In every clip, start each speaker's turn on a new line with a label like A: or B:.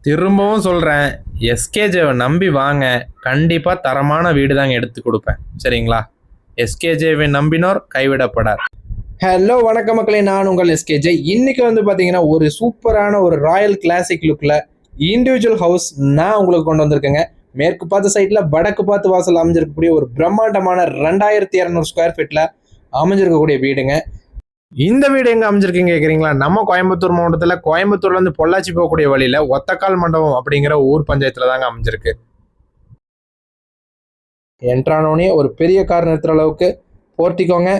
A: திரும்பவும் சொல்கிறேன், எஸ்கேஜேவை நம்பி வாங்க. கண்டிப்பாக தரமான வீடு தாங்க எடுத்து கொடுப்பேன். சரிங்களா? எஸ்கேஜேவை நம்பினோர் கைவிடப்படார்.
B: ஹலோ வணக்கம் மக்களே, நான் உங்கள் எஸ்கேஜே. இன்னைக்கு வந்து பார்த்தீங்கன்னா ஒரு சூப்பரான ஒரு ராயல் கிளாசிக் லுக்கில் இண்டிவிஜுவல் ஹவுஸ் நான் உங்களுக்கு கொண்டு வந்திருக்கேங்க. மேற்கு பார்த்த சைட்டில் வடக்கு பார்த்து வாசல் அமைஞ்சிருக்கக்கூடிய ஒரு பிரம்மாண்டமான 2200 ஸ்கொயர் ஃபீட்டில் அமைஞ்சிருக்கக்கூடிய வீடுங்க.
A: இந்த வீடு எங்கே அமைஞ்சிருக்குங்க கேட்குறீங்களா? நம்ம கோயம்புத்தூர் மாவட்டத்தில் கோயம்புத்தூர்லேருந்து பொள்ளாச்சி போகக்கூடிய வழியில் ஒத்தக்கால் மண்டபம் அப்படிங்கிற ஊர் பஞ்சாயத்தில் தாங்க அமைஞ்சிருக்கு.
B: என்ட்ரானோனே ஒரு பெரிய கார் நிறுத்துற அளவுக்கு போர்ட்டிக்கோங்க.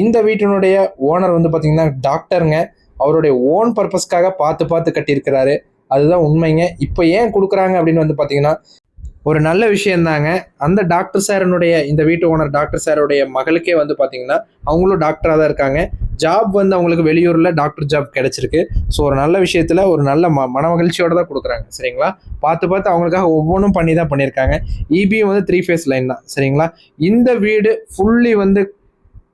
B: இந்த வீட்டினுடைய ஓனர் வந்து பார்த்தீங்கன்னா டாக்டருங்க. அவருடைய ஓன் பர்பஸ்க்காக பார்த்து கட்டியிருக்கிறாரு. அதுதான் உண்மைங்க. இப்போ ஏன் கொடுக்குறாங்க அப்படின்னு வந்து பார்த்தீங்கன்னா ஒரு நல்ல விஷயந்தாங்க. அந்த டாக்டர் சாரனுடைய இந்த வீட்டு ஓனர் டாக்டர் சாருடைய மகளுக்கே வந்து பார்த்தீங்கன்னா அவங்களும் டாக்டராக தான் இருக்காங்க. ஜாப் வந்து அவங்களுக்கு வெளியூரில் டாக்டர் ஜாப் கிடைச்சிருக்கு. ஸோ ஒரு நல்ல விஷயத்தில் ஒரு நல்ல மன மகிழ்ச்சியோடு தான் கொடுக்குறாங்க. சரிங்களா? பார்த்து அவங்களுக்காக ஒவ்வொன்றும் பண்ணி தான் பண்ணியிருக்காங்க. இபியும் வந்து 3 ஃபேஸ் லைன் தான். சரிங்களா? இந்த வீடு ஃபுல்லி வந்து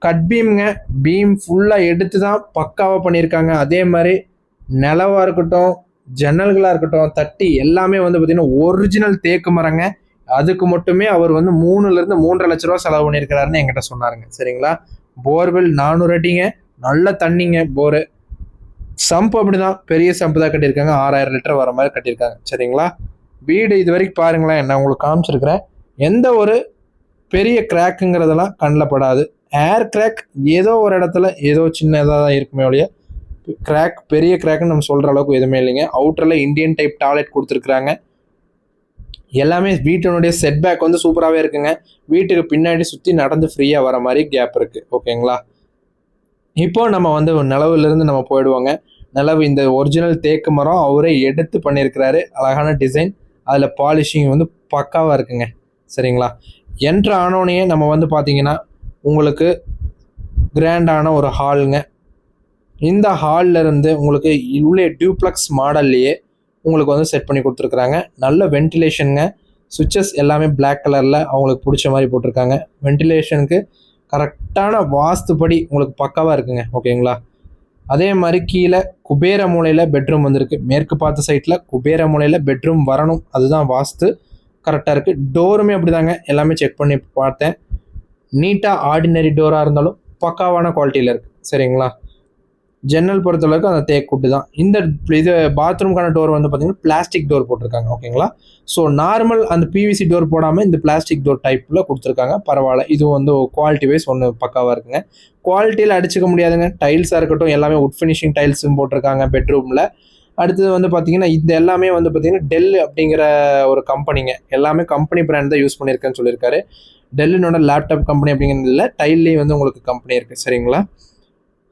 B: கட் பீம்ங்க. பீம் ஃபுல்லாக எடுத்து தான் பக்காவாக பண்ணியிருக்காங்க. அதே மாதிரி நிலவாக இருக்கட்டும், ஜன்னல்களாக இருக்கட்டும், தட்டி எல்லாமே வந்து பார்த்திங்கன்னா ஒரிஜினல் தேக்கு மரங்க. அதுக்கு மட்டுமே அவர் வந்து 3 to 3.5 லட்ச ரூபா செலவு பண்ணியிருக்கிறாருன்னு என்கிட்ட சொன்னாருங்க. சரிங்களா? போர்வெல் 400 அடிங்க. நல்ல தண்ணிங்க போரு. சம்ப் அப்படிதான், பெரிய சம்ப் தான் கட்டியிருக்காங்க. 6000 லிட்டர் வர மாதிரி கட்டியிருக்காங்க. சரிங்களா? வீடு இது வரைக்கும் பாருங்களேன், நான் உங்களுக்கு காமிச்சிருக்கிறேன். எந்த ஒரு பெரிய கிராக்குங்கிறதெல்லாம் கண்ணில் படாது. ஏர் கிராக் ஏதோ ஒரு இடத்துல ஏதோ சின்னதாக தான் இருக்குமே ஒழிய கிராக் பெரிய கிராக்னு நம்ம சொல்கிற அளவுக்கு எதுவுமே இல்லைங்க. அவுட்டரில் இந்தியன் டைப் டாய்லெட் கொடுத்துருக்குறாங்க. எல்லாமே வீட்டினுடைய செட்பேக் வந்து சூப்பராகவே இருக்குங்க. வீட்டுக்கு பின்னாடி சுற்றி நடந்து ஃப்ரீயாக வர மாதிரி கேப் இருக்குது. ஓகேங்களா? இப்போ நம்ம வந்து நிலவுலேருந்து நம்ம போயிடுவோங்க. நிலவு இந்த ஒரிஜினல் தேக்கு மரம் அவரே எடுத்து பண்ணியிருக்கிறாரு. அழகான டிசைன், அதில் பாலிஷிங் வந்து பக்காவாக இருக்குங்க. சரிங்களா? என்ட்ரு ஆனோடனே நம்ம வந்து பார்த்தீங்கன்னா உங்களுக்கு கிராண்டான ஒரு ஹாலுங்க. இந்த ஹாலில் இருந்து உங்களுக்கு உள்ளே டியூப்ளக்ஸ் மாடல்லையே உங்களுக்கு வந்து செட் பண்ணி கொடுத்துருக்குறாங்க. நல்ல வென்டிலேஷனுங்க. சுவிட்சஸ் எல்லாமே பிளாக் கலரில் அவங்களுக்கு பிடிச்ச மாதிரி போட்டிருக்காங்க. வென்டிலேஷனுக்கு கரெக்டான வாஸ்துப்படி உங்களுக்கு பக்காவாக இருக்குங்க. ஓகேங்களா? அதே மாதிரி கீழே குபேர மூலையில் பெட்ரூம் வந்திருக்கு. மேற்கு பார்த்த சைட்டில் குபேர மூலையில் பெட்ரூம் வரணும். அதுதான் வாஸ்து கரெக்டாக இருக்குது. டோருமே அப்படி தாங்க, எல்லாமே செக் பண்ணி பார்த்தேன். நீட்டாக ஆர்டினரி டோராக இருந்தாலும் பக்காவான குவாலிட்டியில் இருக்குது. சரிங்களா? ஜன்னல் பொறுத்தளவுக்கு அந்த தேக்கூட்டு தான். இந்த இது பாத்ரூம்கான டோர் வந்து பார்த்தீங்கன்னா பிளாஸ்டிக் டோர் போட்டிருக்காங்க. ஓகேங்களா? ஸோ நார்மல் அந்த பிவிசி டோர் போடாமல் இந்த பிளாஸ்டிக் டோர் டைப்பில் கொடுத்துருக்காங்க. பரவாயில்ல. இது வந்து குவாலிட்டி வைஸ் ஒன்று பக்காவாக இருக்குங்க. குவாலிட்டியில் அடிச்சுக்க முடியாதுங்க. டைல்ஸாக இருக்கட்டும், எல்லாமே உட் ஃபினிஷிங் டைல்ஸும் போட்டிருக்காங்க பெட்ரூமில். அடுத்தது வந்து பார்த்தீங்கன்னா இது எல்லாமே வந்து பார்த்தீங்கன்னா டெல் அப்படிங்கிற ஒரு கம்பெனிங்க. எல்லாமே கம்பெனி பிராண்ட் தான் யூஸ் பண்ணியிருக்கேன்னு சொல்லியிருக்காரு. டெல்லினோட லேப்டாப் கம்பெனி அப்படிங்கிறது இல்லை, டைல்லையும் வந்து உங்களுக்கு கம்பெனி இருக்குது. சரிங்களா?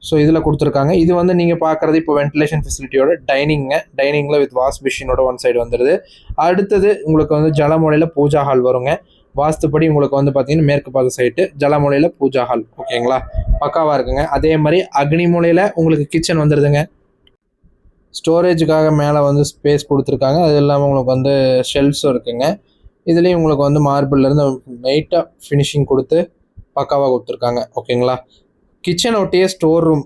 B: ஸோ இதில் கொடுத்துருக்காங்க. இது வந்து நீங்கள் பார்க்குறது இப்போ வென்டிலேஷன் ஃபெசிலிட்டியோட டைனிங்கில் வித் வாஷ் மிஷினோட ஒன் சைடு வந்துடுது. அடுத்தது உங்களுக்கு வந்து ஜலமூலையில் பூஜா ஹால் வருங்க. வாஸ்துப்படி உங்களுக்கு வந்து பார்த்தீங்கன்னா மேற்கு பார்த்த சைட்டு ஜலமூலையில் பூஜா ஹால். ஓகேங்களா? பக்காவாக இருக்குங்க. அதே மாதிரி அக்னி மூலையில் உங்களுக்கு கிச்சன் வந்துடுதுங்க. ஸ்டோரேஜுக்காக மேலே வந்து ஸ்பேஸ் கொடுத்துருக்காங்க. அது இல்லாமல் உங்களுக்கு வந்து ஷெல்ஃப்ஸும் இருக்குங்க. இதுலேயும் உங்களுக்கு வந்து மார்பிள்லேருந்து நைட்டாக ஃபினிஷிங் கொடுத்து பக்காவாக கொடுத்துருக்காங்க. ஓகேங்களா? கிச்சனை ஒட்டியே ஸ்டோர் ரூம்,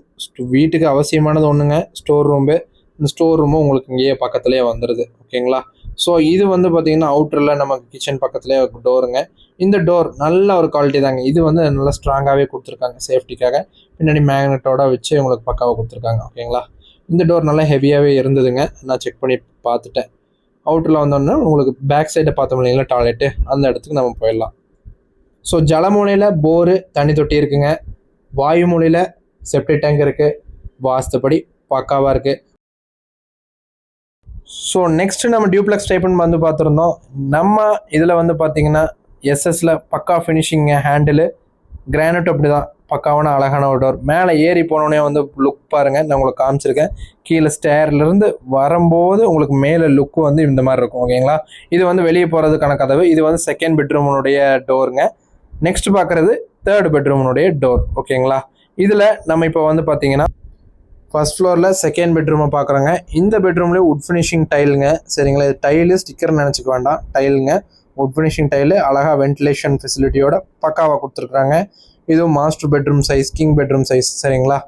B: வீட்டுக்கு அவசியமானது ஒன்றுங்க ஸ்டோர் ரூம்பு. இந்த ஸ்டோர் ரூமும் உங்களுக்கு இங்கேயே பக்கத்துலேயே வந்துடுது. ஓகேங்களா? ஸோ இது வந்து பார்த்திங்கன்னா அவுட்டரில் நமக்கு கிச்சன் பக்கத்துலேயே டோருங்க. இந்த டோர் நல்ல ஒரு குவாலிட்டி தாங்க. இது வந்து நல்லா ஸ்ட்ராங்காகவே கொடுத்துருக்காங்க சேஃப்டிக்காக. பின்னாடி மேக்னெட்டோட வச்சு உங்களுக்கு பக்காவாக கொடுத்துருக்காங்க. ஓகேங்களா? இந்த டோர் நல்லா ஹெவியாகவே இருந்ததுங்க. நான் செக் பண்ணி பார்த்துட்டேன். அவுட்டரில் வந்தோன்னா உங்களுக்கு பேக் சைடை பார்த்தோம் இல்லைங்களா டாய்லெட்டு, அந்த இடத்துக்கு நம்ம போயிடலாம். ஸோ ஜலமூலையில் போரு தண்ணி தொட்டி இருக்குங்க. வாயு மூலையில் செப்டிக் டேங்க் இருக்குது. வாஸ்துப்படி பக்காவாக இருக்குது. ஸோ நெக்ஸ்ட்டு நம்ம டியூப்ளெக்ஸ் டைப்புன்னு வந்து பார்த்துருந்தோம். நம்ம இதில் வந்து பார்த்திங்கன்னா எஸ்எஸ்ல பக்கா ஃபினிஷிங்க. ஹேண்டிலு கிரானைட் அப்படி தான் பக்காவான அழகான ஒரு டோர். மேலே ஏறி போனோடனே வந்து லுக் பாருங்கள், நான் உங்களுக்கு காமிச்சிருக்கேன். கீழே ஸ்டேர்லேருந்து வரும்போது உங்களுக்கு மேலே லுக்கு வந்து இந்த மாதிரி இருக்கும். ஓகேங்களா? இது வந்து வெளியே போகிறதுக்கான கதவு. இது வந்து செகண்ட் பெட்ரூமுடைய டோருங்க. நெக்ஸ்ட் பார்க்குறது தேர்ட் பெட்ரூமுடைய டோர். ஓகேங்களா? இதில் நம்ம இப்போ வந்து பார்த்தீங்கன்னா ஃபர்ஸ்ட் ஃப்ளோரில் செகண்ட் பெட்ரூமை பார்க்குறோங்க. இந்த பெட்ரூம்லேயே உட் ஃபினிஷிங் டைலுங்க. சரிங்களா? இது டைலு ஸ்டிக்கர் நினச்சிக்க வேண்டாம், டைலுங்க. உட் ஃபினிஷிங் டைலு அழகாக வென்டிலேஷன் ஃபெசிலிட்டியோட பக்காவாக கொடுத்துருக்குறாங்க. இதுவும் master bedroom size, king bedroom size. சரிங்களா?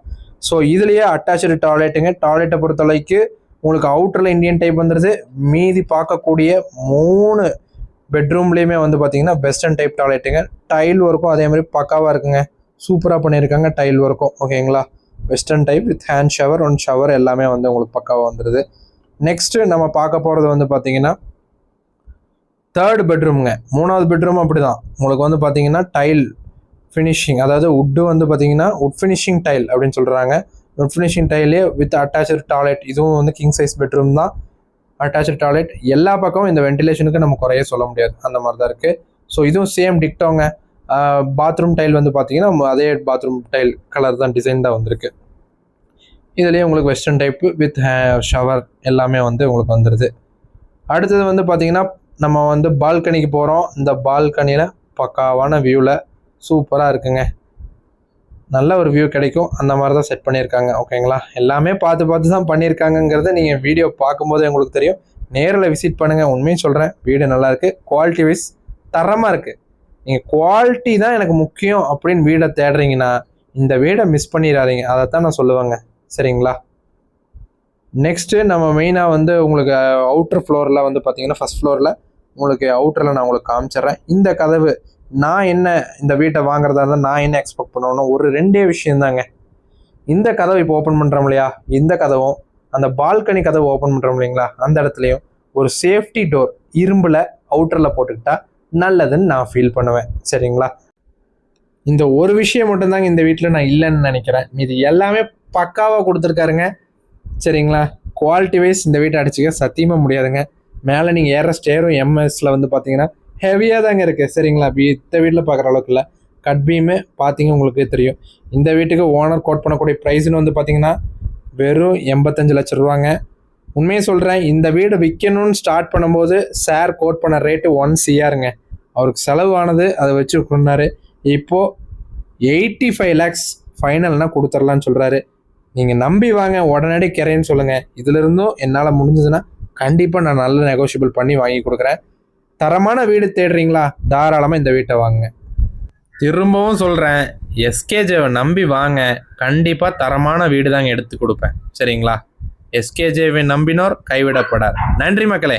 B: ஸோ இதுலேயே அட்டாச்சு டாய்லெட்டுங்க. டாய்லெட்டை பொறுத்தளவுக்கு உங்களுக்கு அவுட்டரில் இந்தியன் டைப் வந்துடுது. மீதி பார்க்கக்கூடிய 3 பெட்ரூம்லேயுமே வந்து பார்த்தீங்கன்னா வெஸ்டர்ன் டைப் டாய்லெட்டுங்க. டைல் ஒர்க்கும் அதே மாதிரி பக்காவாக இருக்குங்க. சூப்பராக பண்ணியிருக்காங்க டைல் ஒர்க்கும். ஓகேங்களா, western type with hand shower, 1 shower எல்லாமே வந்து உங்களுக்கு பக்காவாக வந்துடுது. நெக்ஸ்ட்டு நம்ம பார்க்க போகிறது வந்து பார்த்தீங்கன்னா 3rd பெட்ரூம்ங்க. 3வது பெட்ரூம் அப்படி தான் உங்களுக்கு வந்து பார்த்தீங்கன்னா டைல் ஃபினிஷிங், அதாவது உட்டு வந்து பார்த்தீங்கன்னா உட் ஃபினிஷிங் டைல் அப்படின்னு சொல்கிறாங்க. உட் ஃபினிஷிங் டைலே வித் அட்டாச்சு டாய்லெட். இதுவும் வந்து கிங் சைஸ் பெட்ரூம் தான், அட்டாச்சு டாய்லெட். எல்லா பக்கமும் இந்த வென்டிலேஷனுக்கு நம்ம குறைய சொல்ல முடியாது, அந்த மாதிரி தான் இருக்குது. ஸோ இதுவும் சேம் டிக்டோங்க. பாத்ரூம் டைல் வந்து பார்த்தீங்கன்னா அதே பாத்ரூம் டைல் கலர் தான், டிசைன் தான் வந்திருக்கு. இதுலேயே உங்களுக்கு வெஸ்டர்ன் டைப்பு வித் ஷவர் எல்லாமே வந்து உங்களுக்கு வந்துடுது. அடுத்தது வந்து பார்த்தீங்கன்னா நம்ம வந்து பால்கனிக்கு போகிறோம். இந்த பால்கனியில் பக்காவான வியூவில் சூப்பராக இருக்குங்க. நல்ல ஒரு வியூ கிடைக்கும், அந்த மாதிரி தான் செட் பண்ணியிருக்காங்க. ஓகேங்களா, எல்லாமே பார்த்து தான் பண்ணியிருக்காங்கங்கிறத நீங்கள் வீடியோ பார்க்கும்போதே உங்களுக்கு தெரியும். நேரில் விசிட் பண்ணுங்கள். உண்மையும் சொல்கிறேன், வீடு நல்லாயிருக்கு. குவாலிட்டி வைஸ் தரமாக இருக்குது. நீங்கள் குவாலிட்டி தான் எனக்கு முக்கியம் அப்படின்னு வீடை தேடுறீங்கன்னா இந்த வீடை மிஸ் பண்ணிடாதீங்க. அதை தான் நான் சொல்லுவேங்க. சரிங்களா, நெக்ஸ்ட்டு நம்ம மெயினாக வந்து உங்களுக்கு அவுட்டர் ஃப்ளோரில் வந்து பார்த்தீங்கன்னா ஃபஸ்ட் ஃப்ளோரில் உங்களுக்கு அவுட்டரில் நான் உங்களுக்கு காமிச்சிட்றேன். இந்த கதவு நான் என்ன இந்த வீட்டை வாங்குறதா இருந்தால் நான் என்ன எக்ஸ்பெக்ட் பண்ணணும், ஒரு 2 விஷயந்தாங்க. இந்த கதவை இப்போ ஓப்பன் பண்ணுறோம் இல்லையா, இந்த கதவும் அந்த பால்கனி கதவு ஓப்பன் பண்ணுறோம் இல்லைங்களா, அந்த இடத்துலையும் ஒரு சேஃப்டி டோர் இரும்பில் அவுட்டரில் போட்டுக்கிட்டா நல்லதுன்னு நான் ஃபீல் பண்ணுவேன். சரிங்களா, இந்த ஒரு விஷயம் மட்டும்தாங்க இந்த வீட்டில் நான் இல்லைன்னு நினைக்கிறேன். இது எல்லாமே பக்காவாக கொடுத்துருக்காருங்க. சரிங்களா, குவாலிட்டி வைஸ் இந்த வீட்டை அடிச்சுக்க சத்தியமாக முடியாதுங்க. மேலே நீங்கள் ஏற ஸ்டேரும் எம்எஸ்ல வந்து பார்த்தீங்கன்னா ஹெவியாக தாங்க இருக்குது. சரிங்களா, இந்த வீட்டில் பார்க்குற அளவுக்கு இல்லை. கட் பீமு பார்த்தீங்க உங்களுக்கு தெரியும். இந்த வீட்டுக்கு ஓனர் கோட் பண்ணக்கூடிய ப்ரைஸ்னு வந்து பார்த்தீங்கன்னா வெறும் 85 லட்சம் ரூபாங்க. உண்மையை சொல்கிறேன், இந்த வீடு விற்கணும்னு ஸ்டார்ட் பண்ணும்போது சார் கோட் பண்ண ரேட்டு 1 CRங்க. அவருக்கு செலவானது அதை வச்சு கொண்டாரு. இப்போது 85 lakhs ஃபைனல்னால் கொடுத்துர்லான்னு சொல்கிறாரு. நீங்கள் நம்பி வாங்க, உடனடி கிரைன்னு சொல்லுங்கள். இதிலிருந்தும் என்னால் முடிஞ்சதுன்னா கண்டிப்பாக நான் நல்ல நெகோஷியபிள் பண்ணி வாங்கி கொடுக்குறேன். தரமான வீடு தேடுறீங்களா, தாராளமாக இந்த வீட்டை வாங்குங்க.
A: திரும்பவும் சொல்கிறேன், எஸ்கேஜேவை நம்பி வாங்க. கண்டிப்பாக தரமான வீடு தாங்க எடுத்து கொடுப்பேன். சரிங்களா, எஸ்கேஜேவை நம்பினோர் கைவிடப்படார். நன்றி மக்களே.